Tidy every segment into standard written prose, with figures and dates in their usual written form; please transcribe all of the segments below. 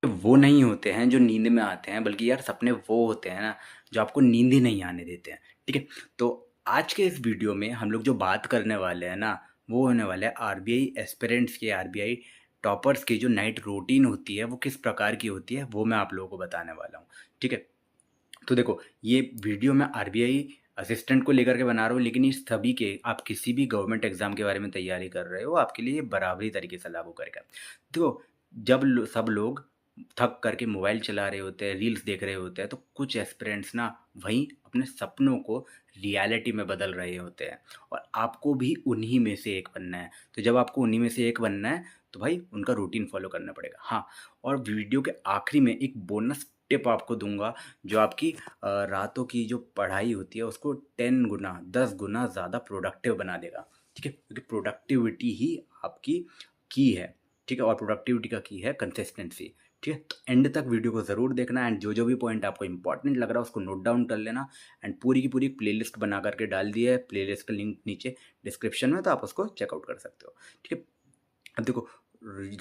वो नहीं होते हैं जो नींद में आते हैं, बल्कि यार सपने वो होते हैं ना जो आपको नींद ही नहीं आने देते हैं। ठीक है, तो आज के इस वीडियो में हम लोग जो बात करने वाले हैं ना, वो होने वाला है आरबीआई एस्पिरेंट्स की, आरबीआई टॉपर्स की जो नाइट रूटीन होती है वो किस प्रकार की होती है, वो मैं आप लोगों को बताने वाला हूँ। ठीक है, तो देखो, ये वीडियो मैं आरबीआई असिस्टेंट को लेकर के बना रहा हूँ, लेकिन इस सभी के, आप किसी भी गवर्नमेंट एग्जाम के बारे में तैयारी कर रहे हो, आपके लिए ये बराबरी तरीके से लागू करेगा। देखो, जब सब लोग थक करके मोबाइल चला रहे होते हैं, रील्स देख रहे होते हैं, तो कुछ एस्पिरेंट्स ना वहीं अपने सपनों को रियलिटी में बदल रहे होते हैं, और आपको भी उन्हीं में से एक बनना है। तो जब आपको उन्हीं में से एक बनना है, तो भाई उनका रूटीन फॉलो करना पड़ेगा। हाँ, और वीडियो के आखिरी में एक बोनस टिप आपको दूंगा, जो आपकी रातों की जो पढ़ाई होती है उसको 10 गुना 10 गुना ज़्यादा प्रोडक्टिव बना देगा। ठीक है, क्योंकि प्रोडक्टिविटी ही आपकी की है। ठीक है, और प्रोडक्टिविटी का की है कंसिस्टेंसी। ठीक है, तो एंड तक वीडियो को ज़रूर देखना, एंड जो जो भी पॉइंट आपको इंपॉर्टेंट लग रहा है उसको नोट डाउन कर लेना। एंड पूरी की पूरी प्लेलिस्ट बना करके डाल दी है, प्लेलिस्ट का लिंक नीचे डिस्क्रिप्शन में, तो आप उसको चेकआउट कर सकते हो। ठीक है, अब देखो,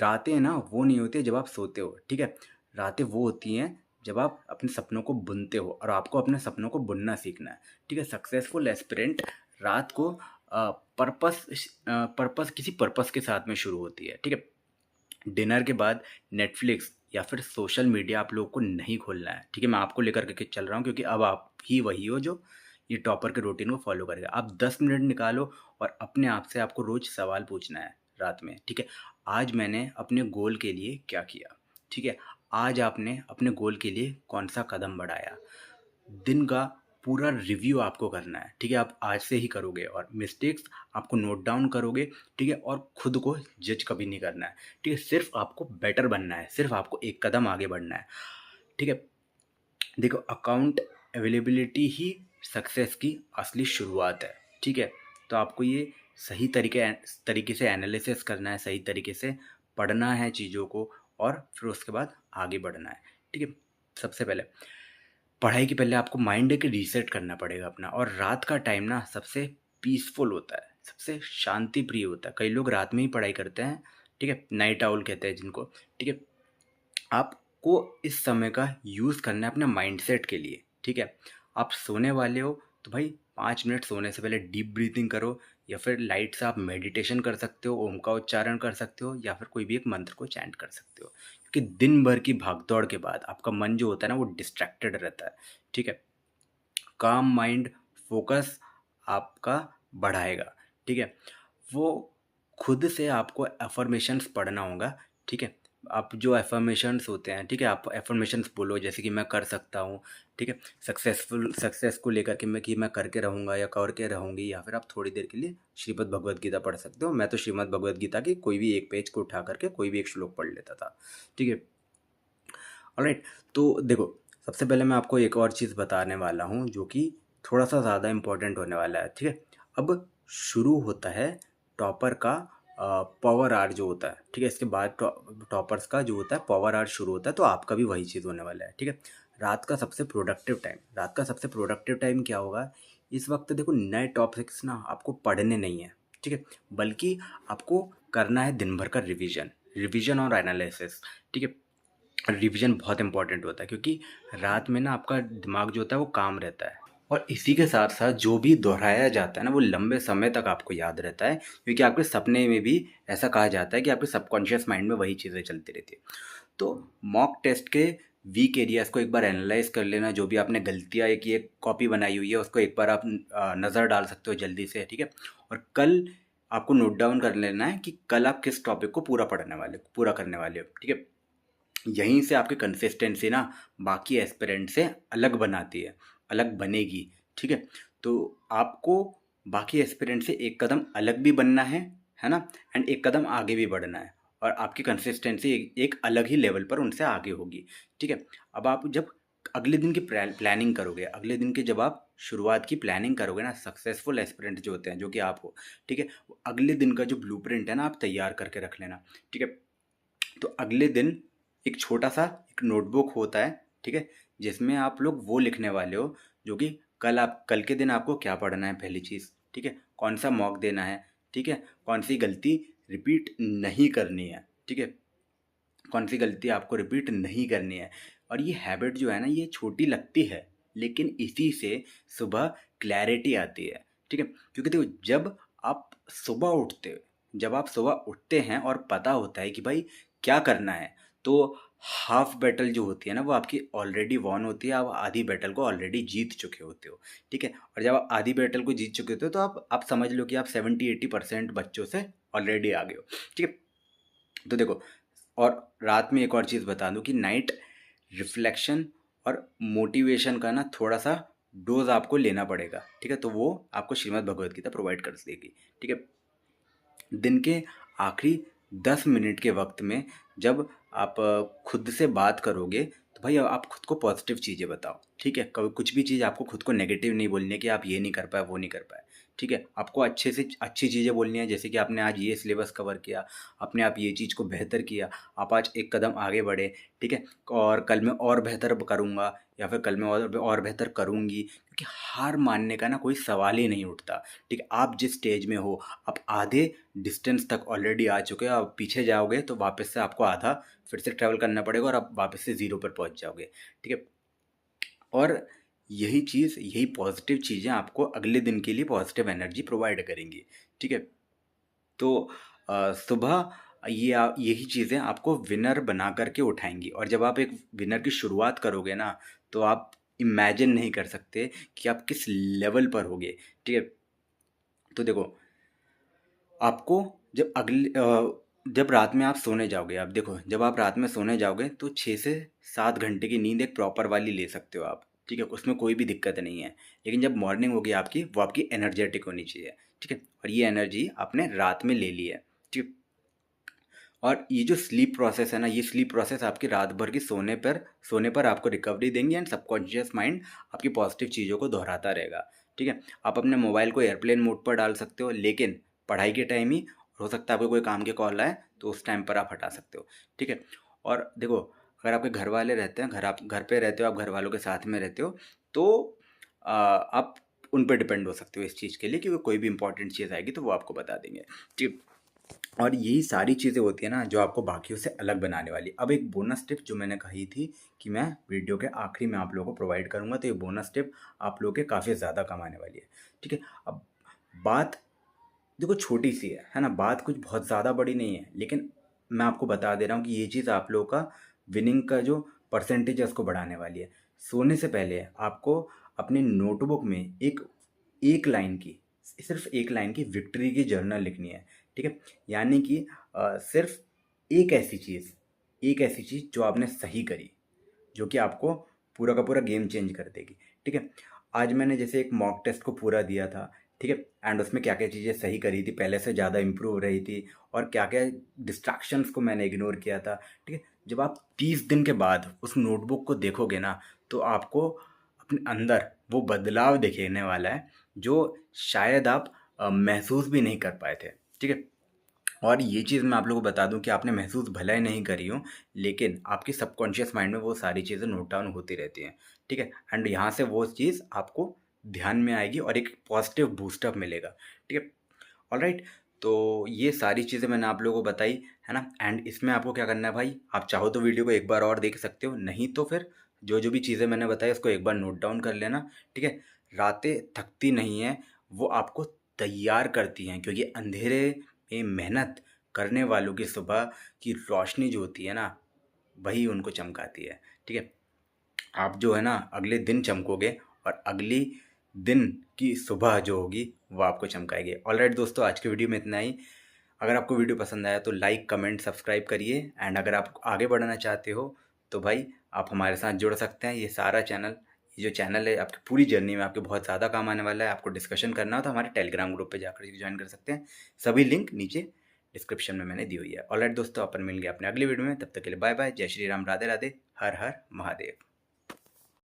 रातें ना वो नहीं होती जब आप सोते हो। ठीक है, रातें वो होती हैं जब आप अपने सपनों को बुनते हो, और आपको अपने सपनों को बुनना सीखना है। ठीक है, सक्सेसफुल एस्पिरेंट रात को पर्पस पर्पस किसी पर्पस के साथ में शुरू होती है। ठीक है, डिनर के बाद नेटफ्लिक्स या फिर सोशल मीडिया आप लोगों को नहीं खोलना है। ठीक है, मैं आपको लेकर के चल रहा हूँ, क्योंकि अब आप ही वही हो जो ये टॉपर के रूटीन को फॉलो करेगा। आप 10 मिनट निकालो और अपने आप से आपको रोज सवाल पूछना है रात में। ठीक है, आज मैंने अपने गोल के लिए क्या किया। ठीक है, आज आपने अपने गोल के लिए कौन सा कदम बढ़ाया। दिन का पूरा रिव्यू आपको करना है। ठीक है, आप आज से ही करोगे, और मिस्टेक्स आपको नोट डाउन करोगे। ठीक है, और खुद को जज कभी नहीं करना है। ठीक है, सिर्फ आपको बेटर बनना है, सिर्फ आपको एक कदम आगे बढ़ना है। ठीक है, देखो, अकाउंट अवेलेबिलिटी ही सक्सेस की असली शुरुआत है। ठीक है, तो आपको ये सही तरीके से एनालिसिस करना है, सही तरीके से पढ़ना है चीज़ों को, और फिर उसके बाद आगे बढ़ना है। ठीक है, सबसे पहले पढ़ाई के पहले आपको माइंड के रीसेट करना पड़ेगा अपना, और रात का टाइम ना सबसे पीसफुल होता है, सबसे शांति प्रिय होता है। कई लोग रात में ही पढ़ाई करते हैं। ठीक है, नाइट आउल कहते हैं जिनको। ठीक है, आपको इस समय का यूज़ करना है अपने माइंडसेट के लिए। ठीक है, आप सोने वाले हो तो भाई 5 मिनट सोने से पहले डीप ब्रीथिंग करो, या फिर लाइट से आप मेडिटेशन कर सकते हो, ओम का उच्चारण कर सकते हो, या फिर कोई भी एक मंत्र को चैंट कर सकते हो। क्योंकि दिन भर की भागदौड़ के बाद आपका मन जो होता है ना वो डिस्ट्रैक्टेड रहता है। ठीक है, काम माइंड फोकस आपका बढ़ाएगा। ठीक है, वो खुद से आपको एफर्मेशंस पढ़ना होगा। ठीक है, आप जो एफर्मेशंस होते हैं, ठीक है, आप एफर्मेशंस बोलो, जैसे कि मैं कर सकता हूँ। ठीक है, सक्सेस को लेकर के मैं कि मैं करके रहूँगा या करके रहूँगी, या फिर आप थोड़ी देर के लिए श्रीमद् भगवद गीता पढ़ सकते हो। मैं तो श्रीमद् भगवद गीता की कोई भी एक पेज को उठा करके कोई भी एक श्लोक पढ़ लेता था। ठीक है, ऑलराइट, तो देखो, सबसे पहले मैं आपको एक और चीज़ बताने वाला हूँ जो कि थोड़ा सा ज़्यादा इम्पोर्टेंट होने वाला है। ठीक है, अब शुरू होता है टॉपर का पावर आवर जो होता है। ठीक है, इसके बाद टॉपर्स का जो होता है पावर आवर शुरू होता है, तो आपका भी वही चीज़ होने वाला है। ठीक है, रात का सबसे प्रोडक्टिव टाइम क्या होगा। इस वक्त देखो, नए टॉपिक्स ना आपको पढ़ने नहीं है। ठीक है, बल्कि आपको करना है दिन भर का रिवीजन और एनालिसिस। ठीक है, रिवीजन बहुत इंपॉर्टेंट होता है, क्योंकि रात में ना आपका दिमाग जो होता है वो काम रहता है, और इसी के साथ साथ जो भी दोहराया जाता है ना वो लंबे समय तक आपको याद रहता है, क्योंकि आपके सपने में भी ऐसा कहा जाता है कि आपके सबकॉन्शियस माइंड में वही चीज़ें चलती रहती है। तो मॉक टेस्ट के वीक एरियाज को एक बार एनालाइज कर लेना, जो भी आपने गलतियाँ की एक कॉपी बनाई हुई है उसको एक बार आप नज़र डाल सकते हो जल्दी से। ठीक है, और कल आपको नोट डाउन कर लेना है कि कल आप किस टॉपिक को पूरा करने वाले हो। ठीक है, यहीं से आपकी कंसिस्टेंसी ना बाकी एस्पिरेंट से अलग बनाती है, अलग बनेगी। ठीक है, तो आपको बाकी एस्पिरेंट से एक कदम अलग भी बनना है ना, एंड एक कदम आगे भी बढ़ना है, और आपकी कंसिस्टेंसी एक अलग ही लेवल पर उनसे आगे होगी। ठीक है, अब आप जब अगले दिन की प्लानिंग करोगे, अगले दिन की जब आप शुरुआत की प्लानिंग करोगे ना, सक्सेसफुल एस्पिरेंट जो होते हैं, जो कि आप हो। ठीक है, वो अगले दिन का जो ब्लूप्रिंट है ना आप तैयार करके रख लेना। ठीक है, तो अगले दिन एक छोटा सा एक नोटबुक होता है। ठीक है, जिसमें आप लोग वो लिखने वाले हो जो कि कल के दिन आपको क्या पढ़ना है, पहली चीज़। ठीक है, कौन सा मॉक देना है। ठीक है, कौन सी गलती रिपीट नहीं करनी है। ठीक है, कौन सी गलती आपको रिपीट नहीं करनी है। और ये हैबिट जो है ना, ये छोटी लगती है, लेकिन इसी से सुबह क्लैरिटी आती है, ठीक है। क्योंकि देखो, जब आप सुबह उठते हैं और पता होता है कि भाई क्या करना है, तो हाफ बैटल जो होती है ना, वो आपकी ऑलरेडी वॉन होती है। आप आधी बैटल को ऑलरेडी जीत चुके होते हो, ठीक है। और जब आप आधी बैटल को जीत चुके होते हो, तो आप समझ लो कि आप 70-80% बच्चों से ऑलरेडी आ गए हो, ठीक है। तो देखो, और रात में एक और चीज़ बता दूं कि नाइट रिफ्लेक्शन और मोटिवेशन का ना थोड़ा सा डोज आपको लेना पड़ेगा, ठीक है। तो वो आपको श्रीमद् भगवद गीता प्रोवाइड कर देगी, ठीक है। दिन के आखिरी 10 मिनट के वक्त में जब आप खुद से बात करोगे, तो भाई आप खुद को पॉजिटिव चीज़ें बताओ, ठीक है। कभी कुछ भी चीज़ आपको खुद को नेगेटिव नहीं बोलनी है कि आप ये नहीं कर पाए, वो नहीं कर पाए, ठीक है। आपको अच्छे से अच्छी चीज़ें बोलनी है, जैसे कि आपने आज ये सिलेबस कवर किया, आपने आप ये चीज़ को बेहतर किया, आप आज एक कदम आगे बढ़े, ठीक है। और कल मैं और बेहतर करूँगा, या फिर कल मैं और बेहतर करूँगी, क्योंकि हार मानने का ना कोई सवाल ही नहीं उठता, ठीक है। आप जिस स्टेज में हो, आप आधे डिस्टेंस तक ऑलरेडी आ चुके हो, आप पीछे जाओगे तो वापस से आपको आधा फिर से ट्रैवल करना पड़ेगा और आप वापस से ज़ीरो पर पहुंच जाओगे, ठीक है। और यही पॉजिटिव चीज़ें आपको अगले दिन के लिए पॉजिटिव एनर्जी प्रोवाइड करेंगी, ठीक है। तो सुबह यही चीज़ें आपको विनर बना करके उठाएंगी। और जब आप एक विनर की शुरुआत करोगे ना, तो आप इमेजिन नहीं कर सकते कि आप किस लेवल पर होगे, ठीक है। तो देखो, आपको जब रात में आप सोने जाओगे, आप देखो, जब आप रात में सोने जाओगे तो 6 से 7 घंटे की नींद एक प्रॉपर वाली ले सकते हो आप, ठीक है। उसमें कोई भी दिक्कत नहीं है। लेकिन जब मॉर्निंग होगी आपकी, वो आपकी एनर्जेटिक होनी चाहिए, ठीक है। और ये एनर्जी आपने रात में ले ली है, ठीक है। और ये जो स्लीप प्रोसेस है ना, ये स्लीप प्रोसेस आपकी रात भर की सोने पर आपको रिकवरी देंगे, एंड सबकॉन्शियस माइंड आपकी पॉजिटिव चीज़ों को दोहराता रहेगा, ठीक है। आप अपने मोबाइल को एयरप्लेन मोड पर डाल सकते हो, लेकिन पढ़ाई के टाइम ही, हो सकता है आपको कोई काम के कॉल आए तो उस टाइम पर आप हटा सकते हो, ठीक है। और देखो, अगर आपके घर वाले रहते हैं, आप घर पे रहते हो, आप घर वालों के साथ में रहते हो, तो आप उन पर डिपेंड हो सकते हो इस चीज़ के लिए, क्योंकि कोई भी इंपॉर्टेंट चीज़ आएगी तो वो आपको बता देंगे, ठीक। और यही सारी चीज़ें होती है ना, जो आपको बाकियों से अलग बनाने वाली। अब एक बोनस टिप जो मैंने कही थी कि मैं वीडियो के आखिरी में आप लोगों को प्रोवाइड करूँगा, तो ये बोनस टिप आप लोगों के काफ़ी ज़्यादा काम आने वाली है, ठीक है। अब बात देखो छोटी सी है ना, बात कुछ बहुत ज़्यादा बड़ी नहीं है, लेकिन मैं आपको बता दे रहा हूँ कि ये चीज़ आप लोगों का विनिंग का जो परसेंटेज है उसको बढ़ाने वाली है। सोने से पहले आपको अपने नोटबुक में एक एक लाइन की सिर्फ एक लाइन की विक्ट्री की जर्नल लिखनी है, ठीक है। यानी कि सिर्फ एक ऐसी चीज़ जो आपने सही करी, जो कि आपको पूरा का पूरा गेम चेंज कर देगी, ठीक है। आज मैंने जैसे एक मॉक टेस्ट को पूरा दिया था, ठीक है। एंड उसमें क्या क्या चीज़ें सही करी थी, पहले से ज़्यादा इम्प्रूव रही थी, और क्या क्या डिस्ट्रैक्शंस को मैंने इग्नोर किया था, ठीक है। जब आप 30 दिन के बाद उस नोटबुक को देखोगे ना, तो आपको अपने अंदर वो बदलाव दिखने वाला है, जो शायद आप महसूस भी नहीं कर पाए थे, ठीक है। और ये चीज़ मैं आप लोगों को बता दूं कि आपने महसूस भला ही नहीं करी हो, लेकिन आपकी सबकॉन्शियस माइंड में वो सारी चीज़ें नोट डाउन होती रहती हैं, ठीक है। एंड यहाँ से वो चीज़ आपको ध्यान में आएगी और एक पॉजिटिव बूस्टअप मिलेगा, ठीक है। ऑलराइट। तो ये सारी चीज़ें मैंने आप लोगों को बताई, है ना। एंड इसमें आपको क्या करना है भाई, आप चाहो तो वीडियो को एक बार और देख सकते हो, नहीं तो फिर जो जो भी चीज़ें मैंने बताई उसको एक बार नोट डाउन कर लेना, ठीक है। रातें थकती नहीं हैं, वो आपको तैयार करती हैं, क्योंकि अंधेरे में मेहनत करने वालों की सुबह की रोशनी जो होती है ना, वही उनको चमकाती है, ठीक है। आप जो है ना अगले दिन चमकोगे, और अगली दिन की सुबह जो होगी वो आपको चमकाएगी। ऑलराइट दोस्तों, आज के वीडियो में इतना ही। अगर आपको वीडियो पसंद आया तो लाइक कमेंट सब्सक्राइब करिए, एंड अगर आप आगे बढ़ना चाहते हो तो भाई आप हमारे साथ जुड़ सकते हैं। ये जो चैनल है आपकी पूरी जर्नी में आपके बहुत ज़्यादा काम आने वाला है। आपको डिस्कशन करना हो तो हमारे टेलीग्राम ग्रुप पे जाकर ज्वाइन कर सकते हैं। सभी लिंक नीचे डिस्क्रिप्शन में मैंने दी हुई है। ऑलराइट दोस्तों, अपन मिल गए अपने अगले वीडियो में। तब तक के लिए बाय बाय, जय श्री राम, राधे राधे, हर हर महादेव।